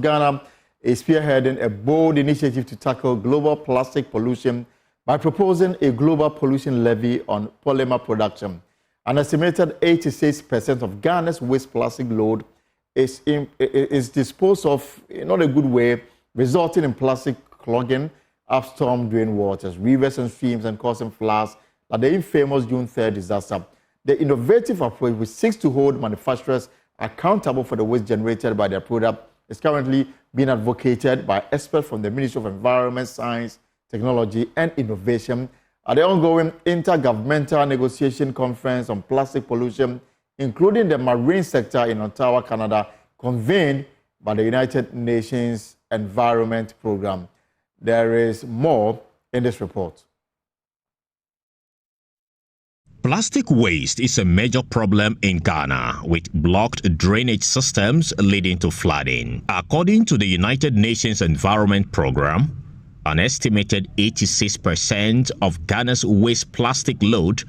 of Ghana is spearheading a bold initiative to tackle global plastic pollution by proposing a global pollution levy on polymer production. An estimated 86% of Ghana's waste plastic load is disposed of in not a good way, resulting in plastic clogging upstream drain waters, rivers and streams, and causing floods like the infamous June 3rd disaster. The innovative approach, which seeks to hold manufacturers accountable for the waste generated by their product, is currently being advocated by experts from the Ministry of Environment, Science, Technology and Innovation at the ongoing Intergovernmental Negotiation Conference on Plastic Pollution, including the marine sector in Ottawa, Canada, convened by the United Nations Environment Programme. There is more in this report. Plastic waste is a major problem in Ghana, with blocked drainage systems leading to flooding. According to the United Nations Environment Programme, an estimated 86% of Ghana's waste plastic load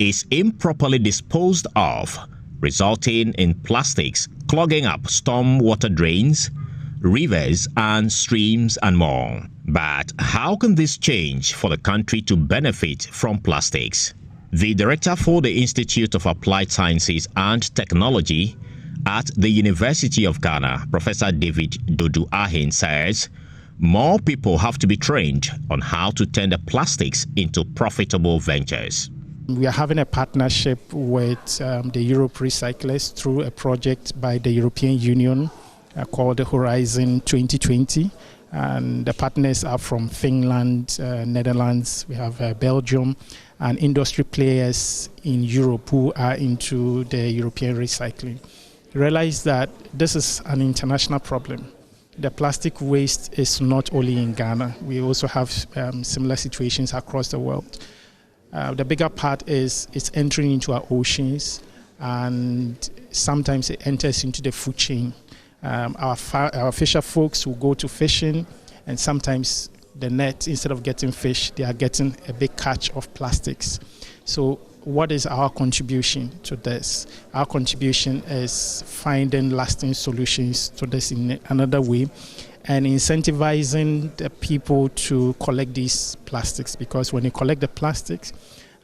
is improperly disposed of, resulting in plastics clogging up stormwater drains, rivers and streams and more. But how can this change for the country to benefit from plastics? The director for the Institute of Applied Sciences and Technology at the University of Ghana, Professor David Dodu-Ahin, says more people have to be trained on how to turn the plastics into profitable ventures. We are having a partnership with the Europe Recyclers through a project by the European Union called the Horizon 2020. And the partners are from Finland, Netherlands, we have Belgium, and industry players in Europe who are into the European recycling. Realize that this is an international problem. The plastic waste is not only in Ghana. We also have similar situations across the world. The bigger part is it's entering into our oceans, and sometimes it enters into the food chain. Our fisher folks will go to fishing, and sometimes the net, instead of getting fish, they are getting a big catch of plastics. So what is our contribution to this? Our contribution is finding lasting solutions to this in another way and incentivizing the people to collect these plastics, because when you collect the plastics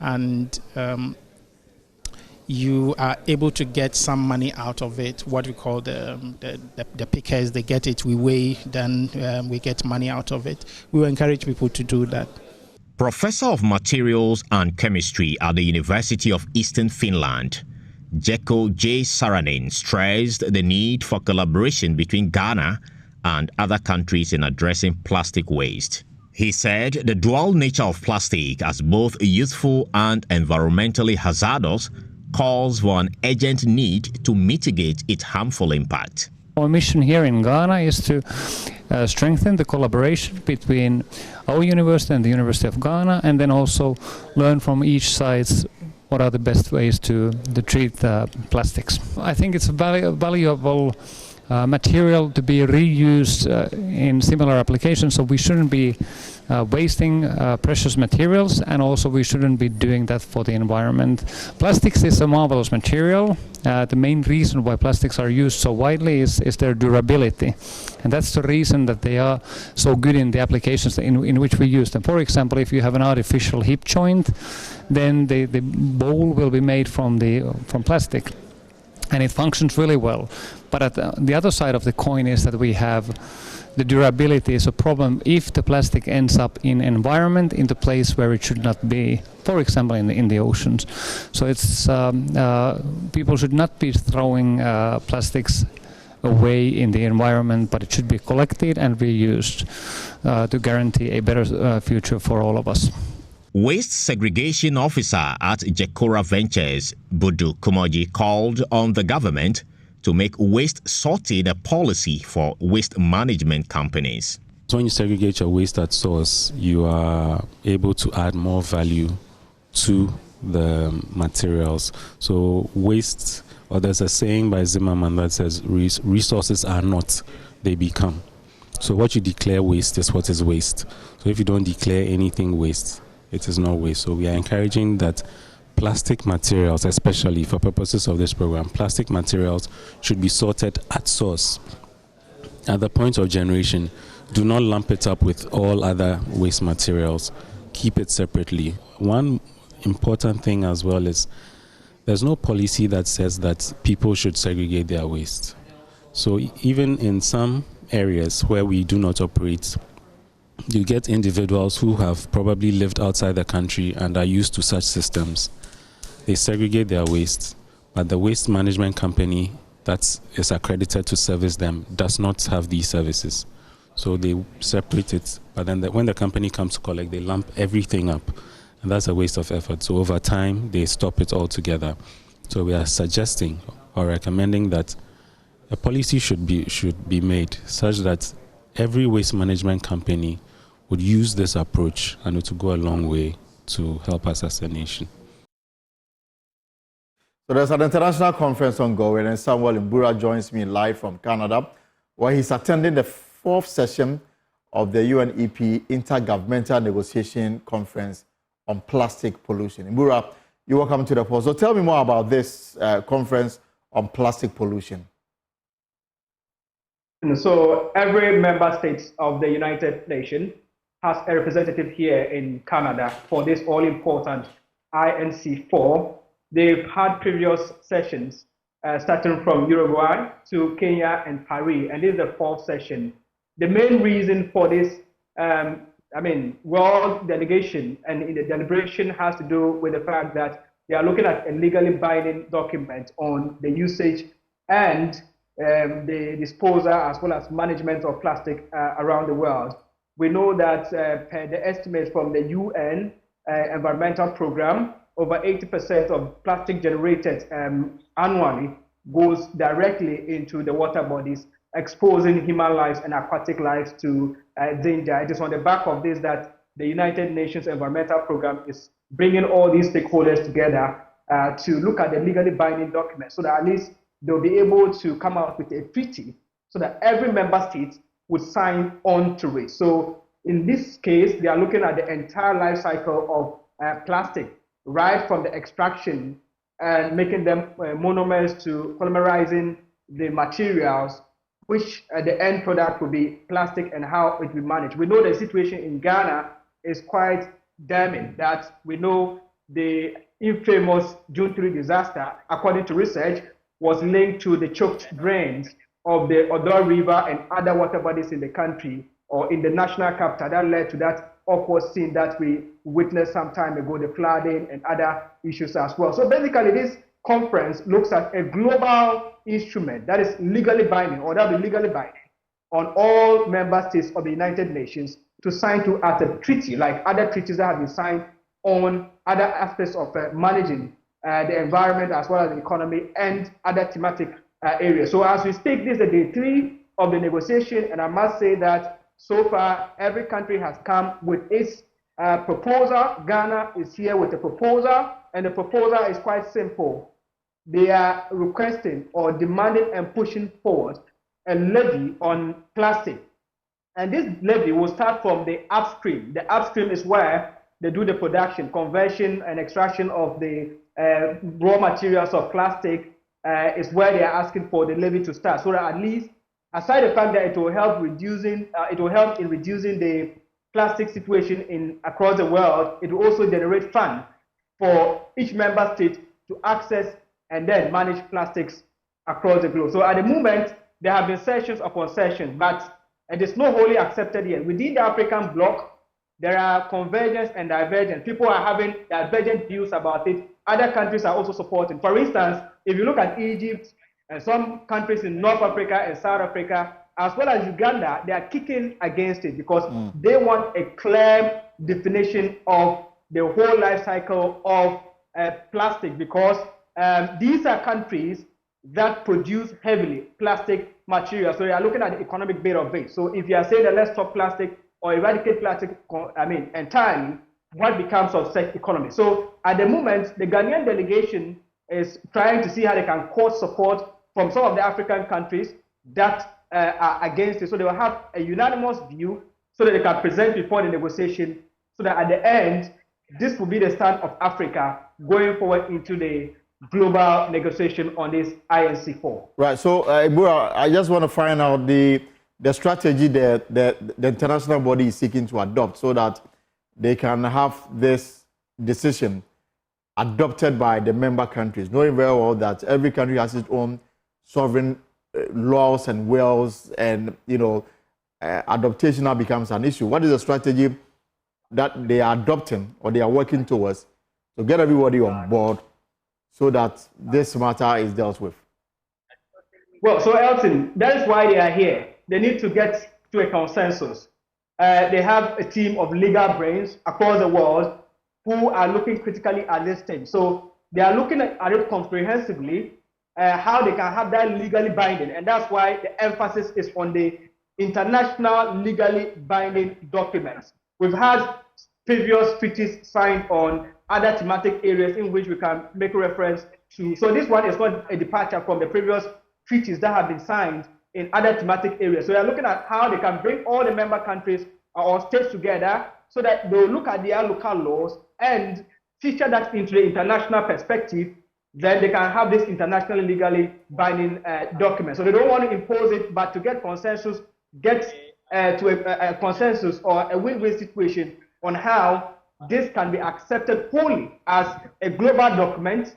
and you are able to get some money out of it, what we call the pickers, they get it, we weigh, then we get money out of it. We will encourage people to do that. Professor of Materials and Chemistry at the University of Eastern Finland, Jekko J. Saranin, stressed the need for collaboration between Ghana and other countries in addressing plastic waste. He said the dual nature of plastic as both useful and environmentally hazardous calls for an urgent need to mitigate its harmful impact. Our mission here in Ghana is to strengthen the collaboration between our university and the University of Ghana, and then also learn from each side what are the best ways to treat plastics. I think it's a valuable material to be reused in similar applications, so we shouldn't be wasting precious materials, and also we shouldn't be doing that for the environment. Plastics is a marvelous material. The main reason why plastics are used so widely is their durability, and that's the reason that they are so good in the applications in which we use them. For example, if you have an artificial hip joint, then the bowl will be made from plastic, and it functions really well. But at the other side of the coin is that we have the durability is a problem if the plastic ends up in environment, in the place where it should not be, for example in the oceans. So it's people should not be throwing plastics away in the environment, but it should be collected and reused to guarantee a better future for all of us. Waste Segregation Officer at Jekora Ventures, Budu Kumoji, called on the government to make waste sorted a policy for waste management companies. So when you segregate your waste at source, you are able to add more value to the materials. So waste, or there's a saying by Zimmerman that says resources are not, they become. So what you declare waste is what is waste. So if you don't declare anything waste, it is not waste. So we are encouraging that plastic materials, especially for purposes of this program, plastic materials should be sorted at source. at the point of generation, do not lump it up with all other waste materials. Keep it separately. One important thing as well is there's no policy that says that people should segregate their waste. So even in some areas where we do not operate, you get individuals who have probably lived outside the country and are used to such systems. They segregate their waste, but the waste management company that is accredited to service them does not have these services. So they separate it, but then when the company comes to collect, they lump everything up, and that's a waste of effort. So over time, they stop it altogether. So we are suggesting or recommending that a policy should be made such that every waste management company would use this approach, and it would go a long way to help us as a nation. So there's an international conference ongoing, and Samuel Mbura joins me live from Canada, where he's attending the 4th session of the UNEP Intergovernmental Negotiation Conference on Plastic Pollution. Mbura, you're welcome to the post. So tell me more about this conference on plastic pollution. So every member state of the United Nations has a representative here in Canada for this all-important INC-4. They've had previous sessions starting from Uruguay to Kenya and Paris, and this is the 4th session. The main reason for this, world delegation and in the deliberation has to do with the fact that they are looking at a legally binding document on the usage and the disposal as well as management of plastic around the world. We know that per the estimate from the UN environmental program, over 80% of plastic generated annually goes directly into the water bodies, exposing human lives and aquatic lives to danger. It is on the back of this that the United Nations environmental program is bringing all these stakeholders together to look at the legally binding document so that at least they'll be able to come out with a treaty so that every member state would sign on to it. So in this case, they are looking at the entire life cycle of plastic, right from the extraction and making them monomers to polymerizing the materials, which the end product will be plastic and how it will be managed. We know the situation in Ghana is quite damning, that we know the infamous June 3 disaster, according to research, was linked to the choked drains of the Odo River and other water bodies in the country or in the national capital. That led to that awkward scene that we witnessed some time ago, the flooding and other issues as well. So basically, this conference looks at a global instrument that is legally binding, or that will be legally binding on all member states of the United Nations to sign to as a treaty, like other treaties that have been signed on other aspects of managing the environment as well as the economy and other thematic areas. So as we speak, this is the day 3 of the negotiation, and I must say that so far every country has come with its proposal. Ghana is here with a proposal, and the proposal is quite simple. They are requesting or demanding and pushing forward a levy on plastic. And this levy will start from the upstream. The upstream is where they do the production, conversion, and extraction of the raw materials of plastic is where they are asking for the levy to start. So that at least, aside the fact that it will help in reducing the plastic situation across the world, it will also generate funds for each member state to access and then manage plastics across the globe. So at the moment, there have been sessions upon sessions, but it is not wholly accepted yet. Within the African bloc, there are convergence and divergence. People are having divergent views about it. Other countries are also supporting. For instance, if you look at Egypt and some countries in North Africa and South Africa, as well as Uganda, they are kicking against it because they want a clear definition of the whole life cycle of plastic, because these are countries that produce heavily plastic material. So they are looking at the economic base of it. So if you are saying that let's stop plastic or eradicate plastic, entirely, what becomes of such economy? So at the moment, the Ghanaian delegation is trying to see how they can court support from some of the African countries that are against it. So they will have a unanimous view so that they can present before the negotiation, so that at the end, this will be the stand of Africa going forward into the global negotiation on this INC-4. Right. So, Mbura, I just want to find out the the strategy the international body is seeking to adopt so that they can have this decision adopted by the member countries, knowing very well that every country has its own sovereign laws and wills, and adaptation now becomes an issue. What is the strategy that they are adopting or they are working towards to get everybody on board so that this matter is dealt with? Well, so Elton, that is why they are here. They need to get to a consensus. They have a team of legal brains across the world who are looking critically at this thing. So they are looking at it comprehensively, how they can have that legally binding. And that's why the emphasis is on the international legally binding documents. We've had previous treaties signed on other thematic areas in which we can make reference to. So this one is not a departure from the previous treaties that have been signed in other thematic areas. So they're looking at how they can bring all the member countries or states together so that they'll look at their local laws and feature that into the international perspective. Then they can have this internationally legally binding document. So they don't want to impose it, but to get consensus, get to a consensus or a win-win situation on how this can be accepted wholly as a global document,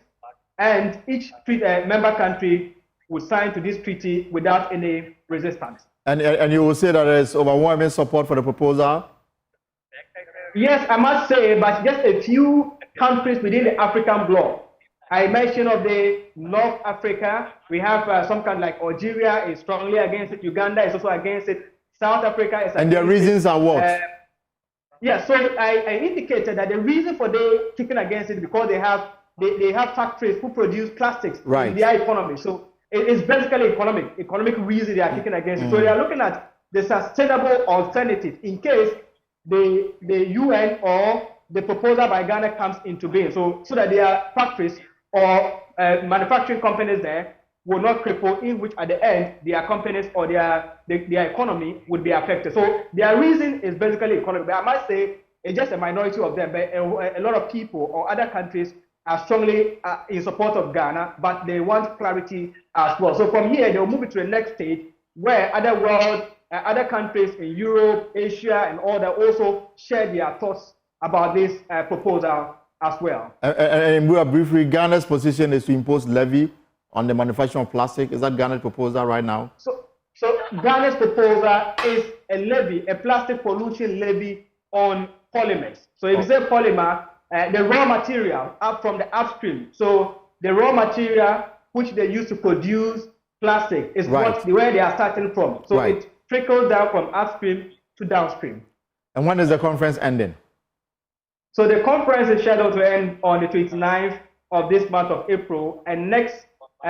and each member country would sign to this treaty without any resistance. And you will say that there is overwhelming support for the proposal? Yes, I must say, but just a few countries within the African bloc. I mentioned of the North Africa. We have some kind like Algeria is strongly against it. Uganda is also against it. South Africa is against it. And their reasons are what? Yeah, so I indicated that the reason for they kicking against it because they have factories who produce plastics in their economy. So it's basically economic reason they are kicking against it. So they are looking at the sustainable alternative in case the UN or the proposal by Ghana comes into being. So that their factories or manufacturing companies there will not cripple, in which at the end their companies or their economy would be affected. So their reason is basically economic. But I must say it's just a minority of them. But a lot of people or other countries are strongly in support of Ghana, but they want clarity as well. So from here, they'll move it to the next stage where other countries in Europe, Asia, and all that also share their thoughts about this proposal as well. And briefly, Ghana's position is to impose levy on the manufacturing of plastic. Is that Ghana's proposal right now? So Ghana's proposal is a levy, a plastic pollution levy on polymers. So if you say polymer, the raw material up from the upstream. So the raw material which they use to produce plastic is where they are starting from. So it trickles down from upstream to downstream. And when is the conference ending? So the conference is scheduled to end on the 29th of this month of April, and next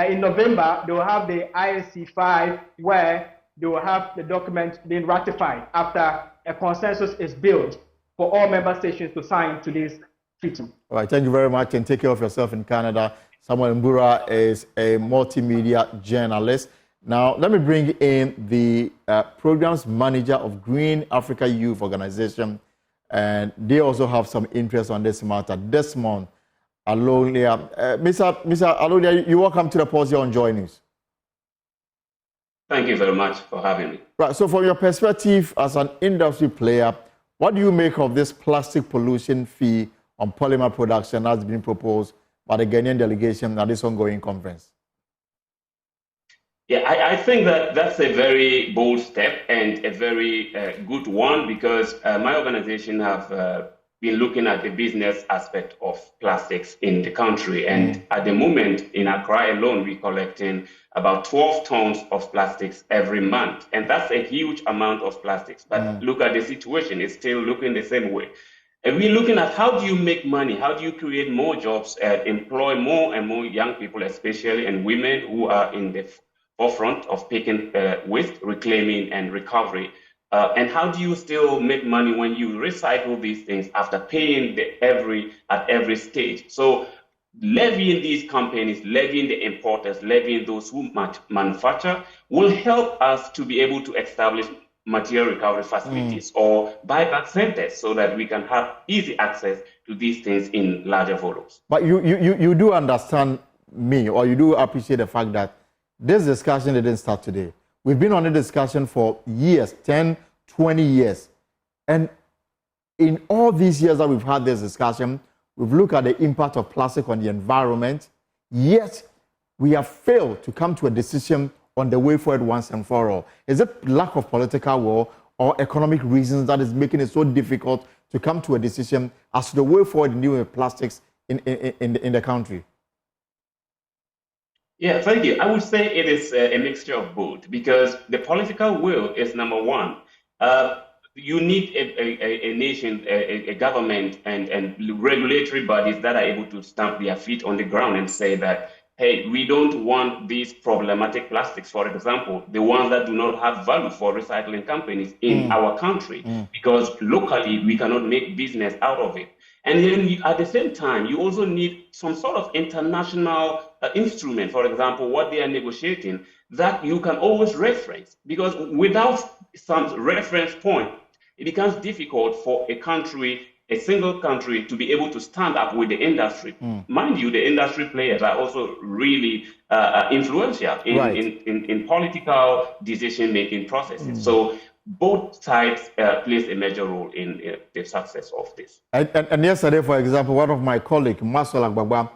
in November they will have the INC-4 where they will have the document being ratified after a consensus is built for all member stations to sign to this treaty. All right, thank you very much, and take care of yourself in Canada. Samuel Mbura is a multimedia journalist. Now, let me bring in the programs manager of Green Africa Youth Organization, and they also have some interest on this matter. Desmond Alolia. Mr. Alolia, you're welcome to the Pulse here on Joy News. Thank you very much for having me. Right, so from your perspective as an industry player, what do you make of this plastic pollution fee on polymer production that's been proposed by the Ghanaian delegation at this ongoing conference? Yeah, I think that that's a very bold step and a very good one, because my organization have been looking at the business aspect of plastics in the country. And at the moment in Accra alone, we're collecting about 12 tons of plastics every month. And that's a huge amount of plastics. But look at the situation, it's still looking the same way. And we're looking at how do you make money? How do you create more jobs, employ more and more young people, especially, and women who are in the forefront of picking waste, reclaiming and recovery. And how do you still make money when you recycle these things after paying at every stage? So levying these companies, levying the importers, levying those who manufacture will help us to be able to establish material recovery facilities or buyback centers so that we can have easy access to these things in larger volumes. But you do understand me, or you do appreciate the fact that this discussion didn't start today. We've been on a discussion for years, 10, 20 years. And in all these years that we've had this discussion, we've looked at the impact of plastic on the environment, yet we have failed to come to a decision on the way forward once and for all. Is it lack of political will or economic reasons that is making it so difficult to come to a decision as to the way forward in dealing with plastics in the country? Yeah, thank you. I would say it is a mixture of both, because the political will is number one. You need a nation, a government, and regulatory bodies that are able to stamp their feet on the ground and say that, hey, we don't want these problematic plastics, for example, the ones that do not have value for recycling companies in our country, because locally we cannot make business out of it. And then at the same time, you also need some sort of international instrument, for example, what they are negotiating, that you can always reference. Because without some reference point, it becomes difficult for a country, a single country, to be able to stand up with the industry. Mind you, the industry players are also really influential in political decision-making processes. So both sides plays a major role in the success of this. And yesterday, for example, one of my colleagues, Masol Agbagba,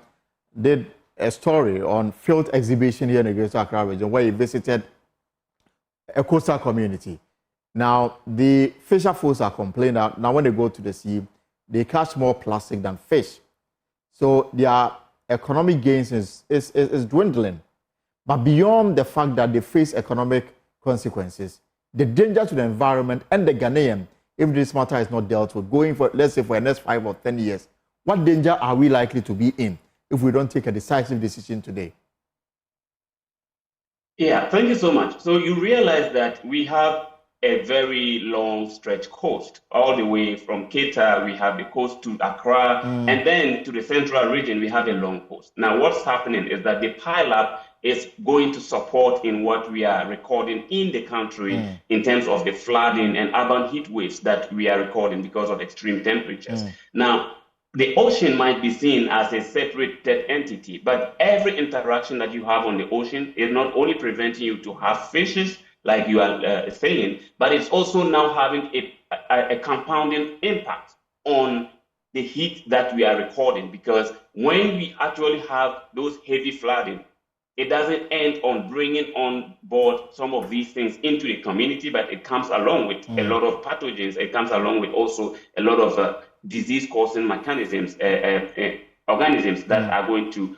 did a story on field exhibition here in the Greater Accra region where he visited a coastal community. Now, the fisher folks are complaining that now when they go to the sea, they catch more plastic than fish. So their economic gains is dwindling. But beyond the fact that they face economic consequences, the danger to the environment and the Ghanaian, if this matter is not dealt with, going for, let's say, for the next 5 or 10 years, what danger are we likely to be in if we don't take a decisive decision today? Yeah, thank you so much. So you realize that we have a very long stretch coast, all the way from Keita, we have the coast to Accra, and then to the central region, we have a long coast. Now, what's happening is that the pileup is going to support in what we are recording in the country in terms of the flooding and urban heat waves that we are recording because of extreme temperatures. Now, the ocean might be seen as a separated entity, but every interaction that you have on the ocean is not only preventing you to have fishes, like you are saying, but it's also now having a compounding impact on the heat that we are recording, because when we actually have those heavy flooding, it doesn't end on bringing on board some of these things into the community, but it comes along with a lot of pathogens. It comes along with also a lot of disease-causing mechanisms, organisms that are going to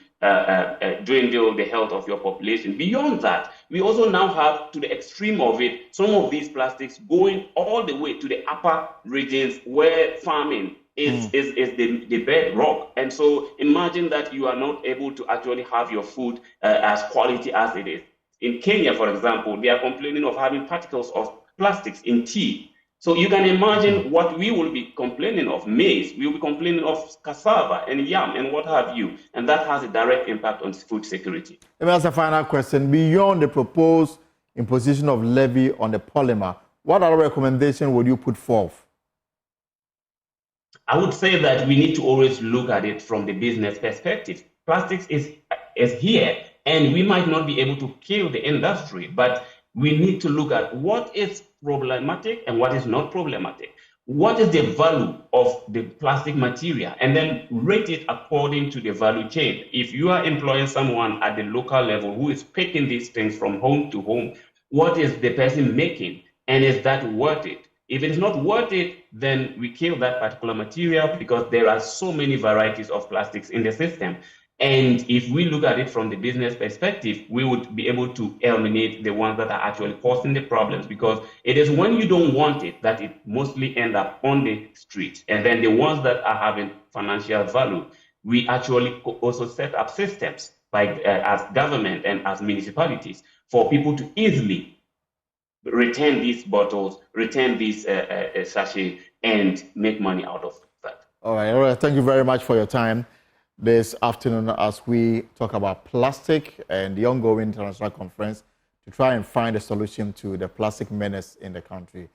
dwindle the health of your population. Beyond that, we also now have, to the extreme of it, some of these plastics going all the way to the upper regions where farming is the bedrock. And so imagine that you are not able to actually have your food as quality as it is. In Kenya, for example, they are complaining of having particles of plastics in tea. So you can imagine what we will be complaining of, maize, we will be complaining of cassava and yam and what have you. And that has a direct impact on food security. Let me ask a final question. Beyond the proposed imposition of levy on the polymer, what other recommendation would you put forth? I would say that we need to always look at it from the business perspective. Plastics is here, and we might not be able to kill the industry, but we need to look at what is problematic and what is not problematic. What is the value of the plastic material? And then rate it according to the value chain. If you are employing someone at the local level who is picking these things from home to home, what is the person making? And is that worth it? If it is not worth it, then we kill that particular material, because there are so many varieties of plastics in the system. And if we look at it from the business perspective, we would be able to eliminate the ones that are actually causing the problems, because it is when you don't want it that it mostly ends up on the street. And then the ones that are having financial value, we actually also set up systems like as government and as municipalities for people to easily return these bottles, return these sachets, and make money out of that. All right. Thank you very much for your time this afternoon as we talk about plastic and the ongoing international conference to try and find a solution to the plastic menace in the country.